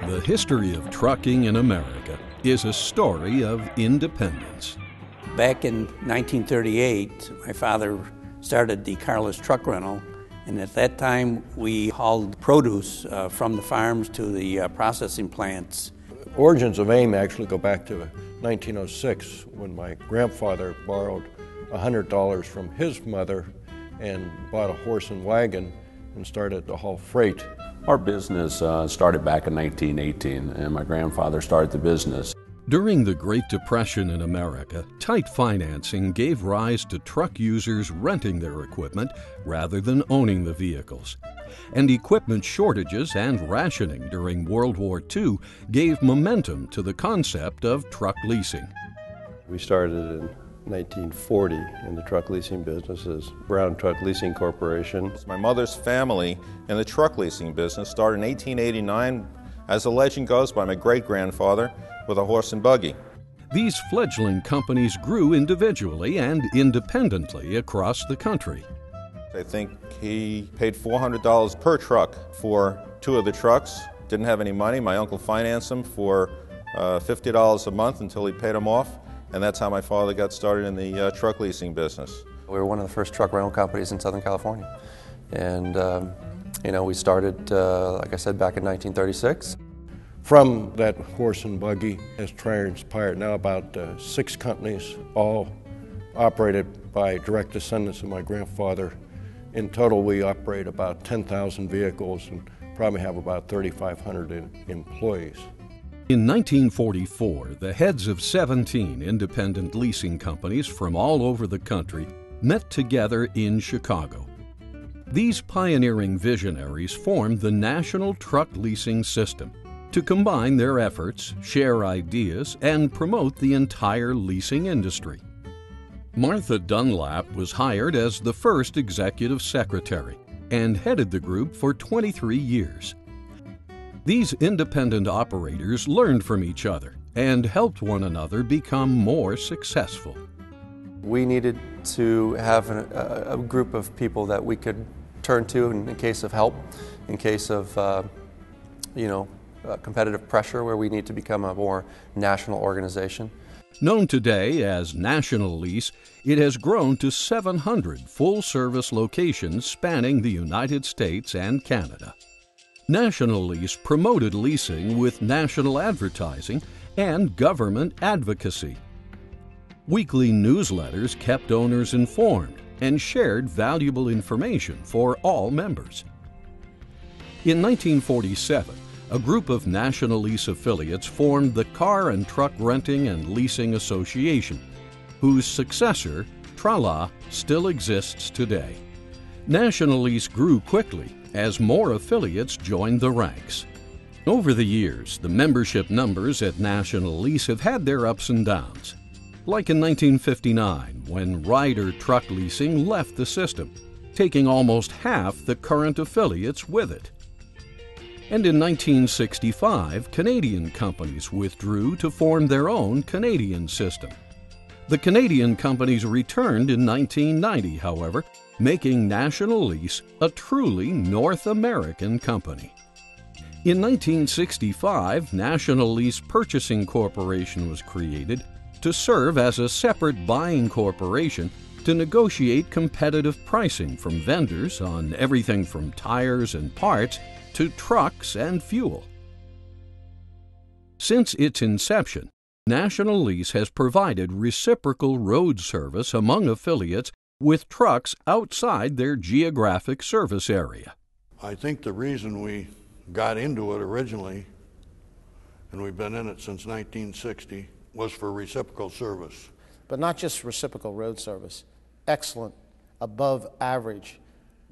The history of trucking in America is a story of independence. Back in 1938, my father started the carless truck rental, and at that time we hauled produce from the farms to the processing plants. Origins of AIM actually go back to 1906 when my grandfather borrowed $100 from his mother and bought a horse and wagon and started to haul freight. Our business started back in 1918, and my grandfather started the business. During the Great Depression in America, tight financing gave rise to truck users renting their equipment rather than owning the vehicles. And equipment shortages and rationing during World War II gave momentum to the concept of truck leasing. We started in 1940 in the truck leasing business as Brown Truck Leasing Corporation. My mother's family in the truck leasing business started in 1889, as the legend goes, by my great-grandfather with a horse and buggy. These fledgling companies grew individually and independently across the country. I think he paid $400 per truck for 2 of the trucks. Didn't have any money. My uncle financed them for $50 a month until he paid them off. And that's how my father got started in the truck leasing business. We were one of the first truck rental companies in Southern California. And, we started, like I said, back in 1936. From that horse and buggy has transpired now about 6 companies, all operated by direct descendants of my grandfather. In total, we operate about 10,000 vehicles and probably have about 3,500 employees. In 1944, the heads of 17 independent leasing companies from all over the country met together in Chicago. These pioneering visionaries formed the National Truck Leasing System to combine their efforts, share ideas, and promote the entire leasing industry. Martha Dunlap was hired as the first executive secretary and headed the group for 23 years. These independent operators learned from each other and helped one another become more successful. We needed to have a group of people that we could turn to in case of help, in case of competitive pressure where we need to become a more national organization. Known today as NationaLease, it has grown to 700 full-service locations spanning the United States and Canada. NationaLease promoted leasing with national advertising and government advocacy. Weekly newsletters kept owners informed and shared valuable information for all members. In 1947, a group of NationaLease affiliates formed the Car and Truck Renting and Leasing Association, whose successor, Trala, still exists today. NationaLease grew quickly as more affiliates joined the ranks. Over the years, the membership numbers at NationaLease have had their ups and downs, like in 1959 when Ryder Truck Leasing left the system, taking almost half the current affiliates with it. And in 1965, Canadian companies withdrew to form their own Canadian system. The Canadian companies returned in 1990, however, making NationaLease a truly North American company. In 1965, NationaLease Purchasing Corporation was created to serve as a separate buying corporation to negotiate competitive pricing from vendors on everything from tires and parts to trucks and fuel. Since its inception, NationaLease has provided reciprocal road service among affiliates with trucks outside their geographic service area. I think the reason we got into it originally, and we've been in it since 1960, was for reciprocal service. But not just reciprocal road service, excellent, above average,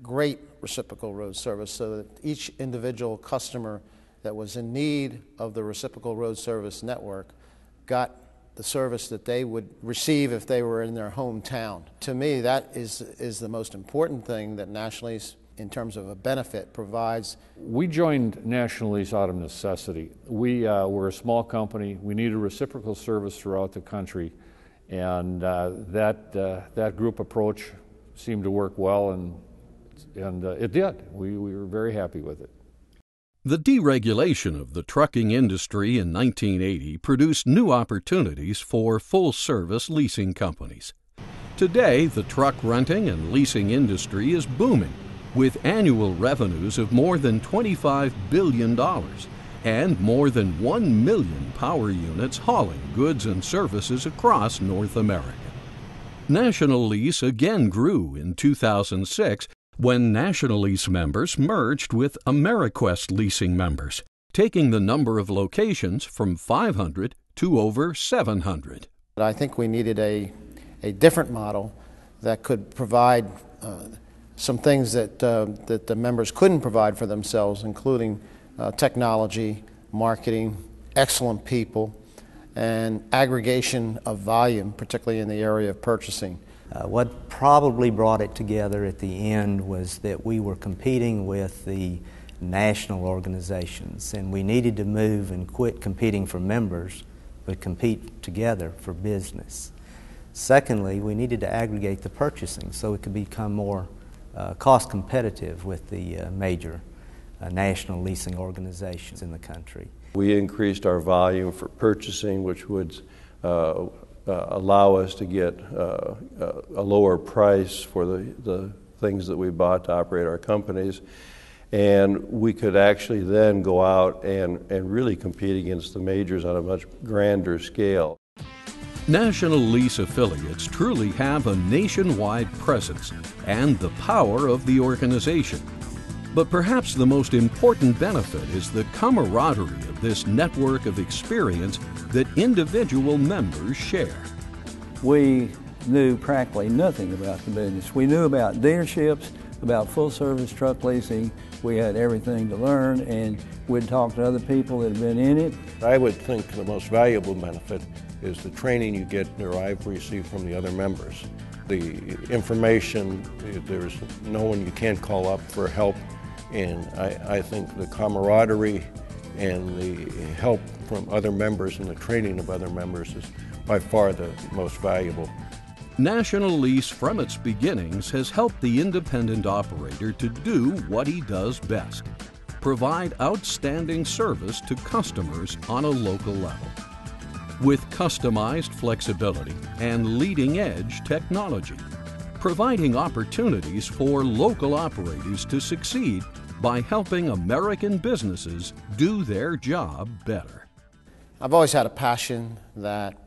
great reciprocal road service so that each individual customer that was in need of the reciprocal road service network got the service that they would receive if they were in their hometown. To me, that is the most important thing that NationaLease, in terms of a benefit, provides. We joined NationaLease out of necessity. We were a small company. We needed reciprocal service throughout the country, and that group approach seemed to work well, and it did. We were very happy with it. The deregulation of the trucking industry in 1980 produced new opportunities for full-service leasing companies. Today, the truck renting and leasing industry is booming, with annual revenues of more than $25 billion and more than 1 million power units hauling goods and services across North America. NationaLease again grew in 2006 when NationaLease members merged with AmeriQuest leasing members, taking the number of locations from 500 to over 700. I think we needed a different model that could provide some things that the members couldn't provide for themselves, including technology, marketing, excellent people, and aggregation of volume, particularly in the area of purchasing. What probably brought it together at the end was that we were competing with the national organizations, and we needed to move and quit competing for members, but compete together for business. Secondly, we needed to aggregate the purchasing so it could become more cost competitive with the major national leasing organizations in the country. We increased our volume for purchasing, which would allow us to get a lower price for the things that we bought to operate our companies. And we could actually then go out and really compete against the majors on a much grander scale. NationaLease affiliates truly have a nationwide presence and the power of the organization. But perhaps the most important benefit is the camaraderie of this network of experience that individual members share. We knew practically nothing about the business. We knew about dealerships, about full-service truck leasing. We had everything to learn, and we'd talk to other people that had been in it. I would think the most valuable benefit is the training you get or I've received from the other members. The information, there's no one you can't call up for help. And I think the camaraderie and the help from other members and the training of other members is by far the most valuable. NationaLease, from its beginnings, has helped the independent operator to do what he does best: provide outstanding service to customers on a local level. With customized flexibility and leading-edge technology, providing opportunities for local operators to succeed by helping American businesses do their job better. I've always had a passion that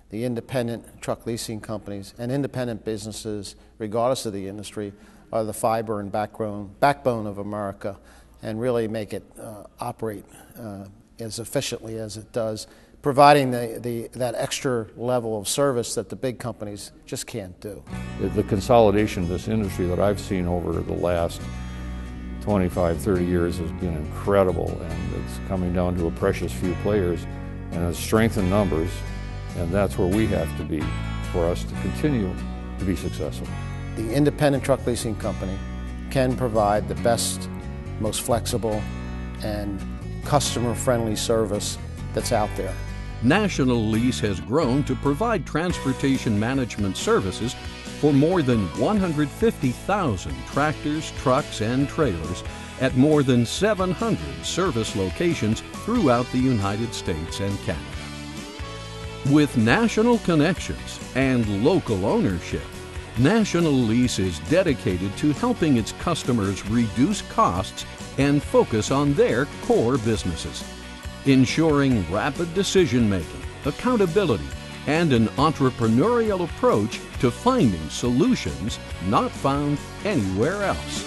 the independent truck leasing companies and independent businesses, regardless of the industry, are the fiber and backbone of America, and really make it operate as efficiently as it does, providing that extra level of service that the big companies just can't do. The consolidation of this industry that I've seen over the last 25, 30 years has been incredible, and it's coming down to a precious few players, and it's strength in numbers, and that's where we have to be for us to continue to be successful. The independent truck leasing company can provide the best, most flexible, and customer-friendly service that's out there. NationaLease has grown to provide transportation management services for more than 150,000 tractors, trucks, and trailers at more than 700 service locations throughout the United States and Canada. With national connections and local ownership, NationaLease is dedicated to helping its customers reduce costs and focus on their core businesses, ensuring rapid decision-making, accountability, and an entrepreneurial approach to finding solutions not found anywhere else.